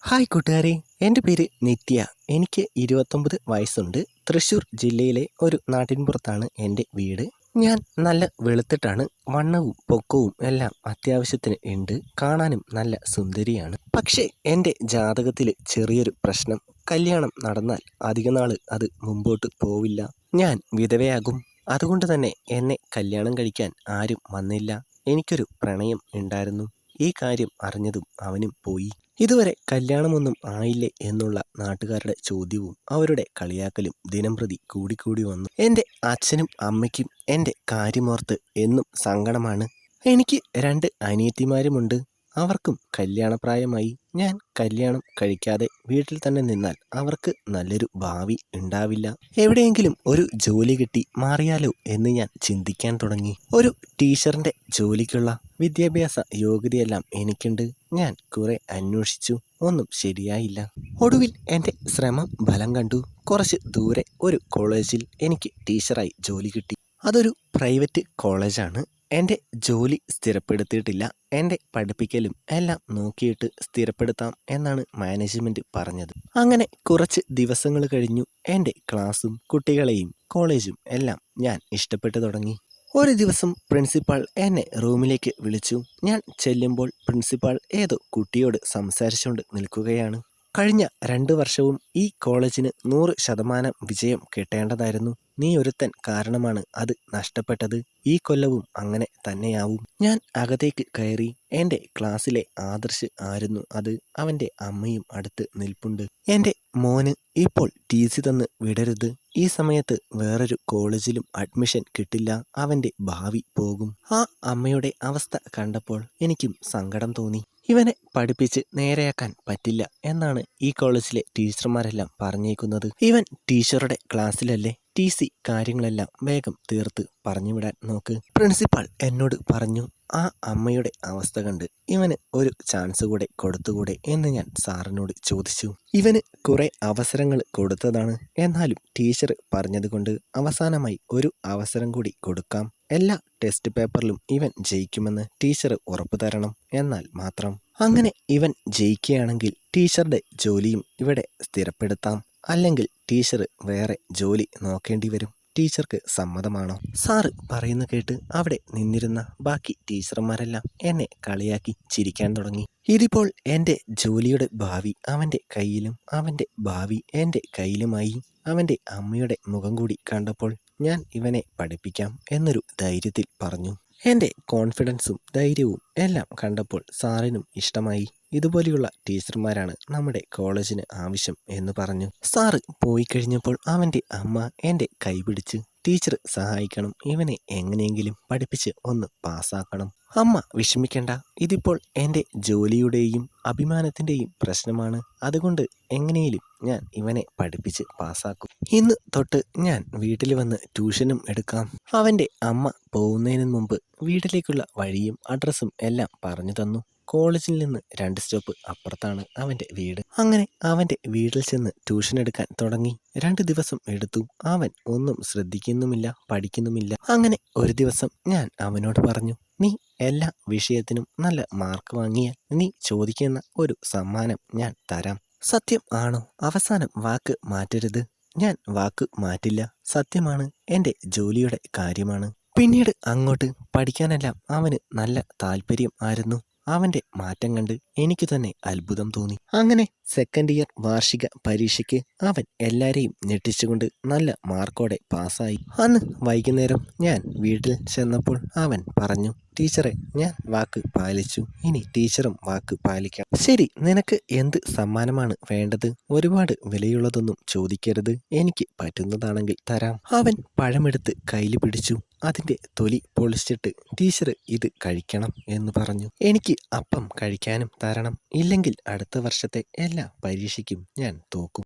Hi കൂട്ടുകാരെ, എൻ്റെ പേര് നിത്യ. എനിക്ക് 29 വയസ്സുണ്ട്. തൃശ്ശൂർ ജില്ലയിലെ ഒരു നാട്ടിൻപുറത്താണ് എൻ്റെ വീട്. ഞാൻ നല്ല വെളുത്തിട്ടാണ്. വണ്ണവും പൊക്കവും എല്ലാം അത്യാവശ്യത്തിന് ഉണ്ട്. കാണാനും നല്ല സുന്ദരിയാണ്. പക്ഷേ എൻ്റെ ജാതകത്തിൽ ചെറിയൊരു പ്രശ്നം. കല്യാണം നടന്നാൽ അധികനാൾ അത് മുമ്പോട്ട് പോവില്ല. ഞാൻ വിധവയാകും. അതുകൊണ്ട് തന്നെ എന്നെ കല്യാണം കഴിക്കാൻ ആരും വന്നില്ല. എനിക്കൊരു പ്രണയം ഉണ്ടായിരുന്നു. ഈ കാര്യം അറിഞ്ഞതും അവനും പോയി. ഇതുവരെ കല്യാണമൊന്നും ആയില്ലേ എന്നുള്ള നാട്ടുകാരുടെ ചോദ്യവും അവരുടെ കളിയാക്കലും ദിനംപ്രതി കൂടിക്കൂടി വന്നു. എൻ്റെ അച്ഛനും അമ്മയ്ക്കും എൻ്റെ കാര്യമോർത്ത് എന്നും സങ്കടമാണ്. എനിക്ക് 2 അനിയത്തിമാരുമുണ്ട്. അവർക്കും കല്യാണപ്രായമായി. ഞാൻ കല്യാണം കഴിക്കാതെ വീട്ടിൽ തന്നെ നിന്നാൽ അവർക്ക് നല്ലൊരു ഭാവി ഉണ്ടാവില്ല. എവിടെയെങ്കിലും ഒരു ജോലി കിട്ടി മാറിയാലോ എന്ന് ഞാൻ ചിന്തിക്കാൻ തുടങ്ങി. ഒരു ടീച്ചറിൻ്റെ ജോലിക്കുള്ള വിദ്യാഭ്യാസ യോഗ്യതയെല്ലാം എനിക്കുണ്ട്. ഞാൻ കുറെ അന്വേഷിച്ചു, ഒന്നും ശരിയായില്ല. ഒടുവിൽ എൻ്റെ ശ്രമം ഫലം കണ്ടു. കുറച്ച് ദൂരെ ഒരു കോളേജിൽ എനിക്ക് ടീച്ചറായി ജോലി കിട്ടി. അതൊരു പ്രൈവറ്റ് കോളേജാണ്. എൻ്റെ ജോലി സ്ഥിരപ്പെടുത്തിയിട്ടില്ല. എൻ്റെ പഠിപ്പിക്കലും എല്ലാം നോക്കിയിട്ട് സ്ഥിരപ്പെടുത്താം എന്നാണ് മാനേജ്മെൻറ്റ് പറഞ്ഞത്. അങ്ങനെ കുറച്ച് ദിവസങ്ങൾ കഴിഞ്ഞു. എൻ്റെ ക്ലാസ്സും കുട്ടികളെയും കോളേജും എല്ലാം ഞാൻ ഇഷ്ടപ്പെട്ടു തുടങ്ങി. ഒരു ദിവസം പ്രിൻസിപ്പാൾ എന്നെ റൂമിലേക്ക് വിളിച്ചു. ഞാൻ ചെല്ലുമ്പോൾ പ്രിൻസിപ്പാൾ ഏതോ കുട്ടിയോട് സംസാരിച്ചുകൊണ്ട് നിൽക്കുകയാണ്. കഴിഞ്ഞ 2 വർഷവും ഈ കോളേജിന് 100% വിജയം കിട്ടേണ്ടതായിരുന്നു. നീ ഒരുത്തൻ കാരണമാണ് അത് നഷ്ടപ്പെട്ടത്. ഈ കൊല്ലവും അങ്ങനെ തന്നെയാവും. ഞാൻ അകത്തേക്ക് കയറി. എൻ്റെ ക്ലാസ്സിലെ ആദർശ് ആയിരുന്നു അത്. അവൻ്റെ അമ്മയും അടുത്ത് നിൽപ്പുണ്ട്. എൻ്റെ മോന് ഇപ്പോൾ TC തന്ന് വിടരുത്. ഈ സമയത്ത് വേറൊരു കോളേജിലും അഡ്മിഷൻ കിട്ടില്ല. അവൻ്റെ ഭാവി പോകും. ആ അമ്മയുടെ അവസ്ഥ കണ്ടപ്പോൾ എനിക്കും സങ്കടം തോന്നി. ഇവനെ പഠിപ്പിച്ച് നേരെയാക്കാൻ പറ്റില്ല എന്നാണ് ഈ കോളേജിലെ ടീച്ചർമാരെല്ലാം പറഞ്ഞേക്കുന്നത്. ഇവൻ ടീച്ചറുടെ ക്ലാസ്സിലല്ലേ. TC കാര്യങ്ങളെല്ലാം വേഗം തീർത്ത് പറഞ്ഞുവിടാൻ നോക്ക്. പ്രിൻസിപ്പാൾ എന്നോട് പറഞ്ഞു. ആ അമ്മയുടെ അവസ്ഥ കണ്ട് ഇവന് ഒരു ചാൻസ് കൂടെ കൊടുത്തുകൂടെ എന്ന് ഞാൻ സാറിനോട് ചോദിച്ചു. ഇവന് കുറെ അവസരങ്ങൾ കൊടുത്തതാണ്. എന്നാലും ടീച്ചർ പറഞ്ഞതുകൊണ്ട് അവസാനമായി ഒരു അവസരം കൂടി കൊടുക്കാം. എല്ലാ ടെസ്റ്റ് പേപ്പറിലും ഇവൻ ജയിക്കുമെന്ന് ടീച്ചർ ഉറപ്പു തരണം. എന്നാൽ മാത്രം. അങ്ങനെ ഇവൻ ജയിക്കുകയാണെങ്കിൽ ടീച്ചറുടെ ജോലിയും ഇവിടെ സ്ഥിരപ്പെടുത്താം. അല്ലെങ്കിൽ ടീച്ചർ വേറെ ജോലി നോക്കേണ്ടി വരും. ടീച്ചർക്ക് സമ്മതമാണോ? സാറ് പറയുന്ന കേട്ട് അവിടെ നിന്നിരുന്ന ബാക്കി ടീച്ചർമാരെല്ലാം എന്നെ കളിയാക്കി ചിരിക്കാൻ തുടങ്ങി. ഇതിപ്പോൾ എൻ്റെ ജോലിയുടെ ഭാവി അവൻ്റെ കയ്യിലും അവൻ്റെ ഭാവി എൻ്റെ കയ്യിലുമായി. അവൻ്റെ അമ്മയുടെ മുഖം കൂടി കണ്ടപ്പോൾ ഞാൻ ഇവനെ പഠിപ്പിക്കാം എന്നൊരു ധൈര്യത്തിൽ പറഞ്ഞു. എൻ്റെ കോൺഫിഡൻസും ധൈര്യവും എല്ലാം കണ്ടപ്പോൾ സാറിനും ഇഷ്ടമായി. ഇതുപോലെയുള്ള ടീച്ചർമാരാണ് നമ്മുടെ കോളേജിന് ആവശ്യം എന്ന് പറഞ്ഞു. സാറ് പോയി കഴിഞ്ഞപ്പോൾ അവൻ്റെ അമ്മ എൻ്റെ കൈ പിടിച്ച്, ടീച്ചർ സഹായിക്കണം, ഇവനെ എങ്ങനെയെങ്കിലും പഠിപ്പിച്ച് ഒന്ന് പാസ്സാക്കണം. അമ്മ വിഷമിക്കണ്ട, ഇതിപ്പോൾ എൻ്റെ ജോലിയുടെയും അഭിമാനത്തിൻ്റെയും പ്രശ്നമാണ്. അതുകൊണ്ട് എങ്ങനെയും ഞാൻ ഇവനെ പഠിപ്പിച്ച് പാസ്സാക്കും. ഇന്ന് തൊട്ട് ഞാൻ വീട്ടിൽ വന്ന് ട്യൂഷനും എടുക്കാം. അവൻ്റെ അമ്മ പോകുന്നതിന് മുമ്പ് വീട്ടിലേക്കുള്ള വഴിയും അഡ്രസ്സും എല്ലാം പറഞ്ഞു തന്നു. കോളേജിൽ നിന്ന് 2 സ്റ്റോപ്പ് അപ്പുറത്താണ് അവൻ്റെ വീട്. അങ്ങനെ അവൻ്റെ വീട്ടിൽ ചെന്ന് ട്യൂഷൻ എടുക്കാൻ തുടങ്ങി. 2 ദിവസം എടുത്തു. അവൻ ഒന്നും ശ്രദ്ധിക്കുന്നുമില്ല, പഠിക്കുന്നുമില്ല. അങ്ങനെ ഒരു ദിവസം ഞാൻ അവനോട് പറഞ്ഞു, നീ എല്ലാ വിഷയത്തിനും നല്ല മാർക്ക് വാങ്ങിയാൽ നീ ചോദിക്കുന്ന ഒരു സമ്മാനം ഞാൻ തരാം. സത്യം ആണോ? അവസാനം വാക്ക് മാറ്റരുത്. ഞാൻ വാക്ക് മാറ്റില്ല. സത്യമാണ്. എൻ്റെ ജോലിയുടെ കാര്യമാണ്. പിന്നീട് അങ്ങോട്ട് പഠിക്കാനെല്ലാം അവന് നല്ല താല്പര്യം ആയിരുന്നു. അവൻ്റെ മാറ്റം കണ്ട് എനിക്ക് തന്നെ അത്ഭുതം തോന്നി. അങ്ങനെ സെക്കൻഡ് ഇയർ വാർഷിക പരീക്ഷയ്ക്ക് അവൻ എല്ലാവരെയും ഞെട്ടിച്ചുകൊണ്ട് നല്ല മാർക്കോടെ പാസ്സായി. അന്ന് വൈകുന്നേരം ഞാൻ വീട്ടിൽ ചെന്നപ്പോൾ അവൻ പറഞ്ഞു, ടീച്ചറെ, ഞാൻ വാക്ക് പാലിച്ചു. ഇനി ടീച്ചറും വാക്ക് പാലിക്കാം. ശരി, നിനക്ക് എന്ത് സമ്മാനമാണ് വേണ്ടത്? ഒരുപാട് വിലയുള്ളതൊന്നും ചോദിക്കരുത്. എനിക്ക് പറ്റുന്നതാണെങ്കിൽ തരാം. അവൻ പഴമെടുത്ത് കയ്യിൽ പിടിച്ചു. അതിൻ്റെ തൊലി പൊളിച്ചിട്ട്, ടീച്ചർ ഇത് കഴിക്കണം എന്ന് പറഞ്ഞു. എനിക്ക് അപ്പം കഴിക്കാനും തരണം. ഇല്ലെങ്കിൽ അടുത്ത വർഷത്തെ എല്ലാ പരീക്ഷയ്ക്കും ഞാൻ തോക്കും.